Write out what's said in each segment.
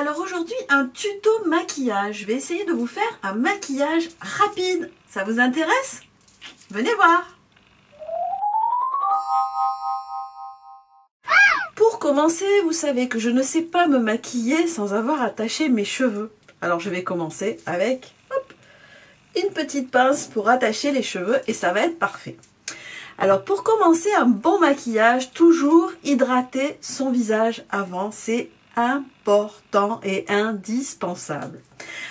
Alors aujourd'hui, un tuto maquillage. Je vais essayer de vous faire un maquillage rapide. Ça vous intéresse? Venez voir. Pour commencer, vous savez que je ne sais pas me maquiller sans avoir attaché mes cheveux. Alors je vais commencer avec une petite pince pour attacher les cheveux et ça va être parfait. Alors pour commencer un bon maquillage, toujours hydrater son visage avant, c'est important et indispensable.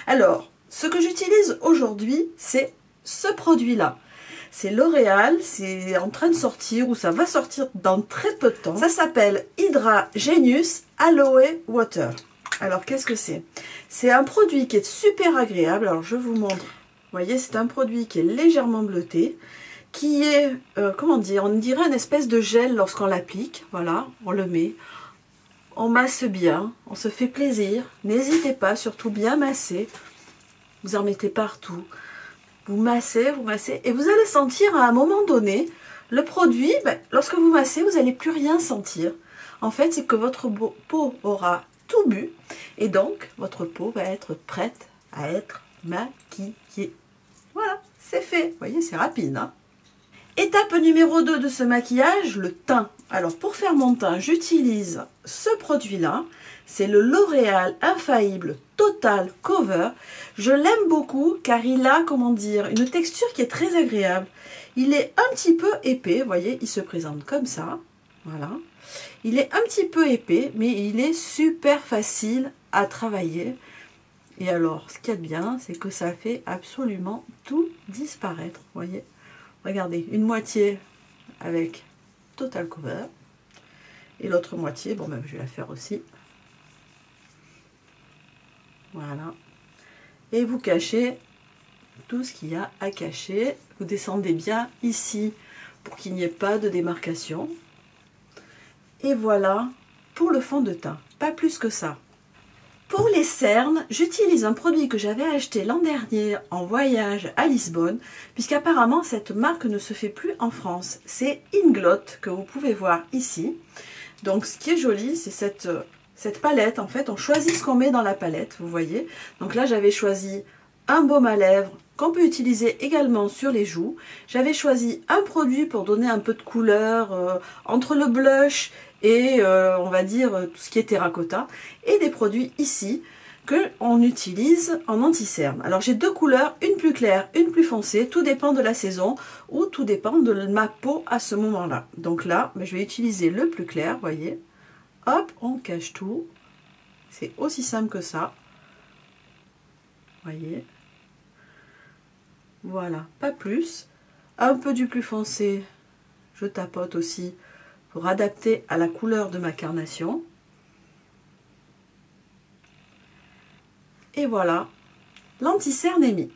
Alors, ce que j'utilise aujourd'hui, c'est ce produit-là. C'est L'Oréal, c'est en train de sortir ou ça va sortir dans très peu de temps. Ça s'appelle Hydra Genius Aloe Water. Alors qu'est-ce que c'est? C'est un produit qui est super agréable. Alors je vous montre. Vous voyez, c'est un produit qui est légèrement bleuté, qui est, comment dire, on dirait une espèce de gel lorsqu'on l'applique. Voilà, on le met. On masse bien, on se fait plaisir. N'hésitez pas, surtout bien masser. Vous en mettez partout. Vous massez et vous allez sentir à un moment donné, le produit, lorsque vous massez, vous n'allez plus rien sentir. En fait, c'est que votre peau aura tout bu et donc votre peau va être prête à être maquillée. Voilà, c'est fait. Vous voyez, c'est rapide, hein? Étape numéro 2 de ce maquillage, le teint. Alors pour faire mon teint, j'utilise ce produit-là. C'est le L'Oréal Infaillible Total Cover. Je l'aime beaucoup car il a, comment dire, une texture qui est très agréable. Il est un petit peu épais, vous voyez, il se présente comme ça. Voilà. Il est un petit peu épais, mais il est super facile à travailler. Et alors, ce qu'il y a de bien, c'est que ça fait absolument tout disparaître, vous voyez. Regardez, une moitié avec Total Cover et l'autre moitié, bon ben je vais la faire aussi. Voilà. Et vous cachez tout ce qu'il y a à cacher. Vous descendez bien ici pour qu'il n'y ait pas de démarcation. Et voilà pour le fond de teint. Pas plus que ça. Pour les cernes, j'utilise un produit que j'avais acheté l'an dernier en voyage à Lisbonne, puisqu'apparemment cette marque ne se fait plus en France. C'est Inglot que vous pouvez voir ici. Donc ce qui est joli, c'est cette palette. En fait, on choisit ce qu'on met dans la palette, vous voyez. Donc là, j'avais choisi un baume à lèvres qu'on peut utiliser également sur les joues. J'avais choisi un produit pour donner un peu de couleur entre le blush et on va dire tout ce qui est terracotta, et des produits ici que on utilise en anti-cerne. Alors j'ai deux couleurs, une plus claire, une plus foncée, tout dépend de la saison ou tout dépend de ma peau à ce moment-là. Donc là, je vais utiliser le plus clair, vous voyez. Hop, on cache tout. C'est aussi simple que ça. Voyez. Voilà, pas plus. Un peu du plus foncé, je tapote aussi pour adapter à la couleur de ma carnation. Et voilà, l'anti-cerne est mis.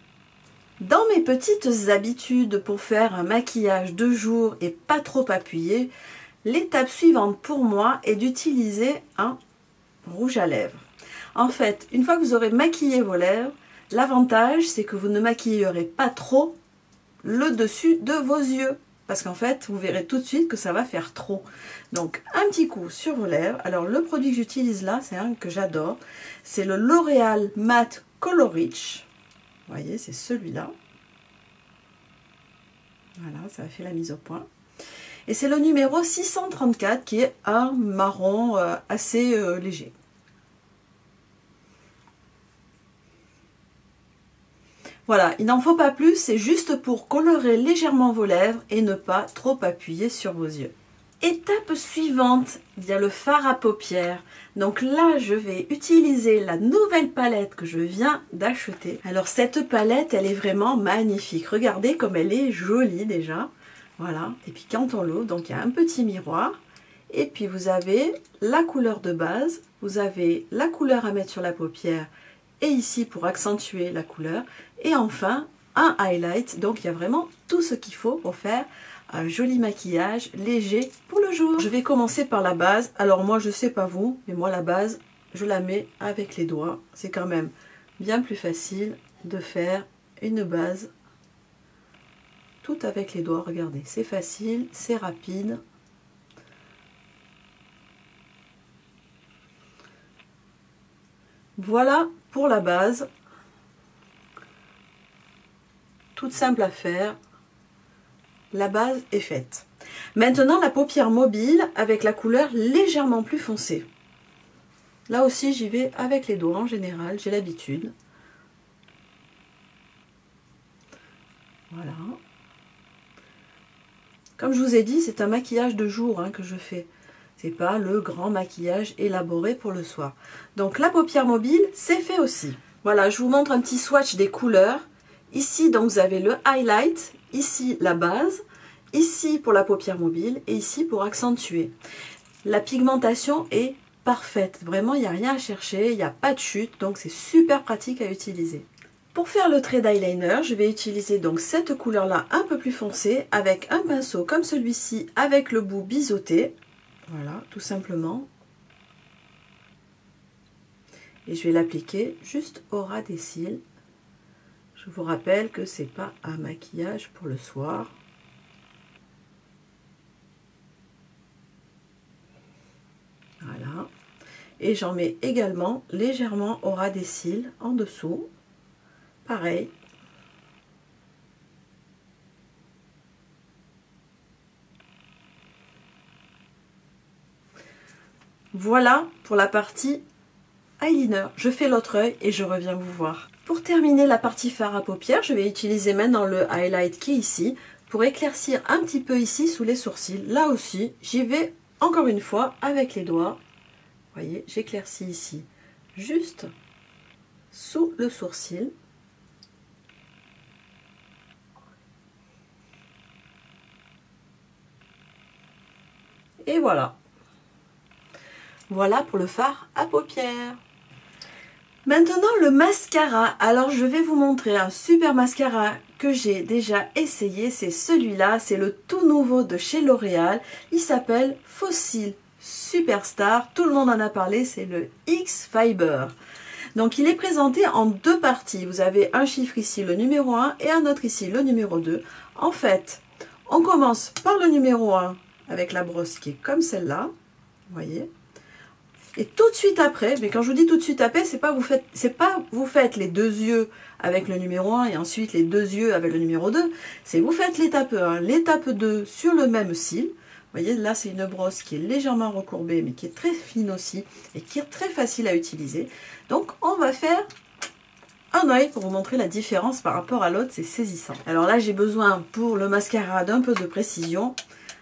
Dans mes petites habitudes pour faire un maquillage de jour et pas trop appuyé, l'étape suivante pour moi est d'utiliser un rouge à lèvres. En fait, une fois que vous aurez maquillé vos lèvres, l'avantage c'est que vous ne maquillerez pas trop le dessus de vos yeux. Parce qu'en fait, vous verrez tout de suite que ça va faire trop. Donc, un petit coup sur vos lèvres. Alors, le produit que j'utilise là, c'est un que j'adore. C'est le L'Oréal Matte Color Rich. Vous voyez, c'est celui-là. Voilà, ça a fait la mise au point. Et c'est le numéro 634 qui est un marron assez léger. Voilà, il n'en faut pas plus, c'est juste pour colorer légèrement vos lèvres et ne pas trop appuyer sur vos yeux. Étape suivante, il y a le fard à paupières. Donc là, je vais utiliser la nouvelle palette que je viens d'acheter. Alors cette palette, elle est vraiment magnifique. Regardez comme elle est jolie déjà. Voilà, et puis quand on l'ouvre, donc il y a un petit miroir. Et puis vous avez la couleur de base, vous avez la couleur à mettre sur la paupière et ici pour accentuer la couleur, et enfin un highlight. Donc il y a vraiment tout ce qu'il faut pour faire un joli maquillage léger pour le jour. Je vais commencer par la base. Alors moi je sais pas vous, mais moi la base je la mets avec les doigts. C'est quand même bien plus facile de faire une base tout avec les doigts. Regardez, c'est facile, c'est rapide. Voilà pour la base. Toute simple à faire. La base est faite. Maintenant, la paupière mobile avec la couleur légèrement plus foncée. Là aussi, j'y vais avec les doigts en général, j'ai l'habitude. Voilà. Comme je vous ai dit, c'est un maquillage de jour que je fais. C'est pas le grand maquillage élaboré pour le soir. Donc la paupière mobile, c'est fait aussi. Voilà, je vous montre un petit swatch des couleurs. Ici, donc, vous avez le highlight, ici la base, ici pour la paupière mobile et ici pour accentuer. La pigmentation est parfaite. Vraiment, il n'y a rien à chercher, il n'y a pas de chute, donc c'est super pratique à utiliser. Pour faire le trait d'eyeliner, je vais utiliser donc cette couleur-là un peu plus foncée avec un pinceau comme celui-ci avec le bout biseauté. Voilà, tout simplement. Et je vais l'appliquer juste au ras des cils. Je vous rappelle que c'est pas un maquillage pour le soir. Voilà. Et j'en mets également légèrement au ras des cils en dessous. Pareil. Voilà pour la partie eyeliner. Je fais l'autre œil et je reviens vous voir. Pour terminer la partie fard à paupières, je vais utiliser maintenant le highlight qui est ici pour éclaircir un petit peu ici sous les sourcils. Là aussi, j'y vais encore une fois avec les doigts. Vous voyez, j'éclaircis ici juste sous le sourcil. Et voilà. Voilà pour le fard à paupières. Maintenant le mascara. Alors je vais vous montrer un super mascara que j'ai déjà essayé. C'est celui-là, c'est le tout nouveau de chez L'Oréal. Il s'appelle Fossil Superstar. Tout le monde en a parlé, c'est le X-Fiber. Donc il est présenté en deux parties. Vous avez un chiffre ici, le numéro 1, et un autre ici, le numéro 2. En fait, on commence par le numéro 1 avec la brosse qui est comme celle-là. Vous voyez ? Et tout de suite après, mais quand je vous dis tout de suite après, c'est pas vous faites les deux yeux avec le numéro 1 et ensuite les deux yeux avec le numéro 2, c'est vous faites l'étape 1, l'étape 2 sur le même cil. Vous voyez, là c'est une brosse qui est légèrement recourbée mais qui est très fine aussi et qui est très facile à utiliser. Donc on va faire un œil pour vous montrer la différence par rapport à l'autre, c'est saisissant. Alors là j'ai besoin pour le mascara d'un peu de précision.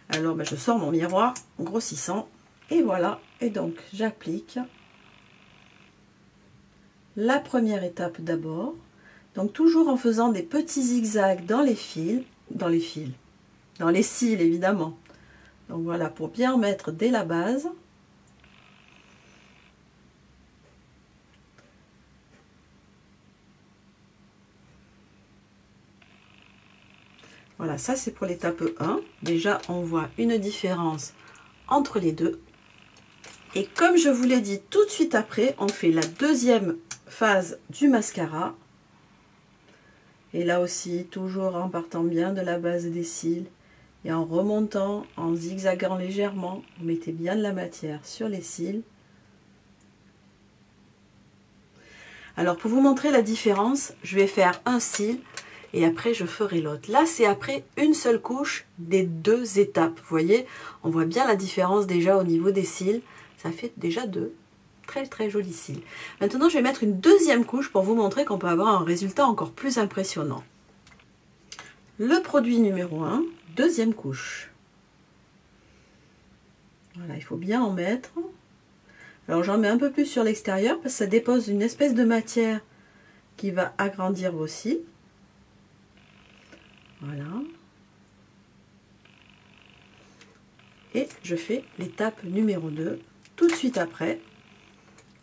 Alors je sors mon miroir en grossissant. Et voilà, et donc j'applique la première étape d'abord, donc toujours en faisant des petits zigzags dans les cils évidemment. Donc voilà, pour bien mettre dès la base. Voilà, ça c'est pour l'étape 1. Déjà on voit une différence entre les deux. Et comme je vous l'ai dit tout de suite après, on fait la deuxième phase du mascara. Et là aussi, toujours en partant bien de la base des cils et en remontant, en zigzagant légèrement, vous mettez bien de la matière sur les cils. Alors pour vous montrer la différence, je vais faire un cil et après je ferai l'autre. Là c'est après une seule couche des deux étapes. Vous voyez, on voit bien la différence déjà au niveau des cils. Ça fait déjà deux très jolis cils. Maintenant, je vais mettre une deuxième couche pour vous montrer qu'on peut avoir un résultat encore plus impressionnant. Le produit numéro 1, deuxième couche. Voilà, il faut bien en mettre. Alors, j'en mets un peu plus sur l'extérieur parce que ça dépose une espèce de matière qui va agrandir vos cils. Voilà. Et je fais l'étape numéro 2. Tout de suite après,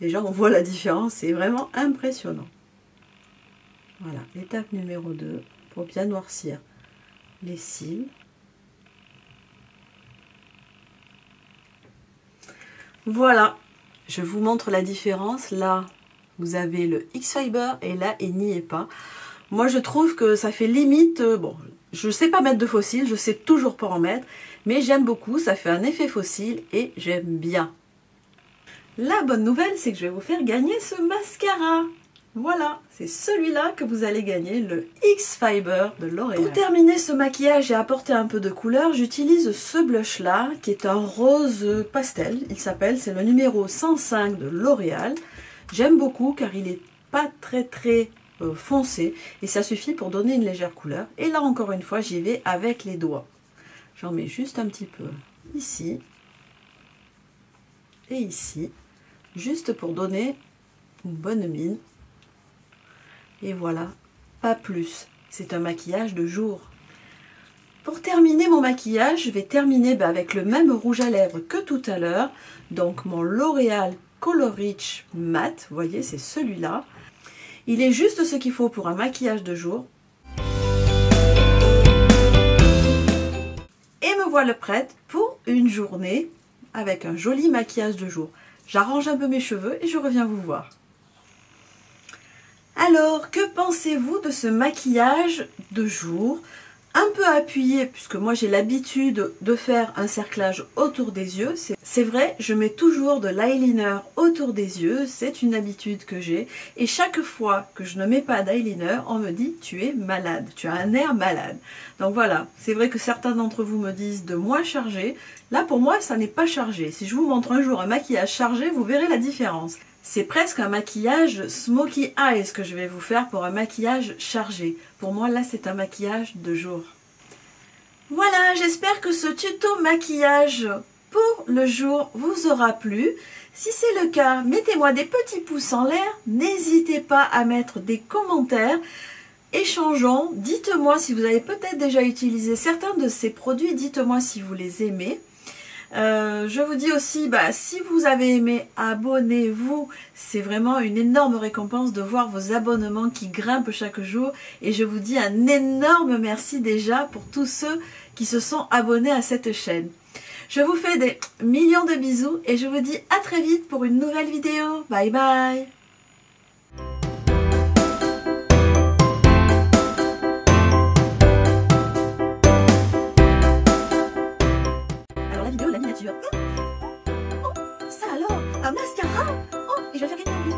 déjà on voit la différence, c'est vraiment impressionnant. Voilà, l'étape numéro 2 pour bien noircir les cils. Voilà, je vous montre la différence. Là, vous avez le X-Fiber et là, il n'y est pas. Moi, je trouve que ça fait limite... bon, je ne sais pas mettre de faux cils, je ne sais toujours pas en mettre, mais j'aime beaucoup, ça fait un effet faux cils et j'aime bien. La bonne nouvelle, c'est que je vais vous faire gagner ce mascara. Voilà, c'est celui-là que vous allez gagner, le X-Fiber de L'Oréal. Pour terminer ce maquillage et apporter un peu de couleur, j'utilise ce blush-là, qui est un rose pastel. Il s'appelle, c'est le numéro 105 de L'Oréal. J'aime beaucoup car il est pas très foncé et ça suffit pour donner une légère couleur. Et là, encore une fois, j'y vais avec les doigts. J'en mets juste un petit peu ici et ici, juste pour donner une bonne mine. Et voilà, pas plus. C'est un maquillage de jour. Pour terminer mon maquillage, je vais terminer avec le même rouge à lèvres que tout à l'heure. Donc mon L'Oréal Color Rich Matte, vous voyez, c'est celui-là. Il est juste ce qu'il faut pour un maquillage de jour. Et me voilà prête pour une journée avec un joli maquillage de jour. J'arrange un peu mes cheveux et je reviens vous voir. Alors, que pensez-vous de ce maquillage de jour? Un peu appuyé, puisque moi j'ai l'habitude de faire un cerclage autour des yeux. C'est vrai, je mets toujours de l'eyeliner autour des yeux, c'est une habitude que j'ai. Et chaque fois que je ne mets pas d'eyeliner, on me dit « tu es malade, tu as un air malade ». Donc voilà, c'est vrai que certains d'entre vous me disent de moins chargé. Là pour moi, ça n'est pas chargé. Si je vous montre un jour un maquillage chargé, vous verrez la différence. C'est presque un maquillage smoky eyes que je vais vous faire pour un maquillage chargé. Pour moi, là, c'est un maquillage de jour. Voilà, j'espère que ce tuto maquillage pour le jour vous aura plu. Si c'est le cas, mettez-moi des petits pouces en l'air. N'hésitez pas à mettre des commentaires. Échangeons. Dites-moi si vous avez peut-être déjà utilisé certains de ces produits. Dites-moi si vous les aimez. Je vous dis aussi, si vous avez aimé, abonnez-vous. C'est vraiment une énorme récompense de voir vos abonnements qui grimpent chaque jour. Et je vous dis un énorme merci déjà pour tous ceux qui se sont abonnés à cette chaîne. Je vous fais des millions de bisous et je vous dis à très vite pour une nouvelle vidéo. Bye bye! La miniature. Oh, ça alors, un mascara. Oh, et je vais faire gagner en plus.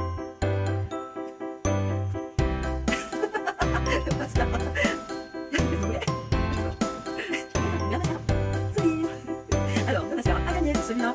Le mascara. Alors, le mascara à gagner, celui-là.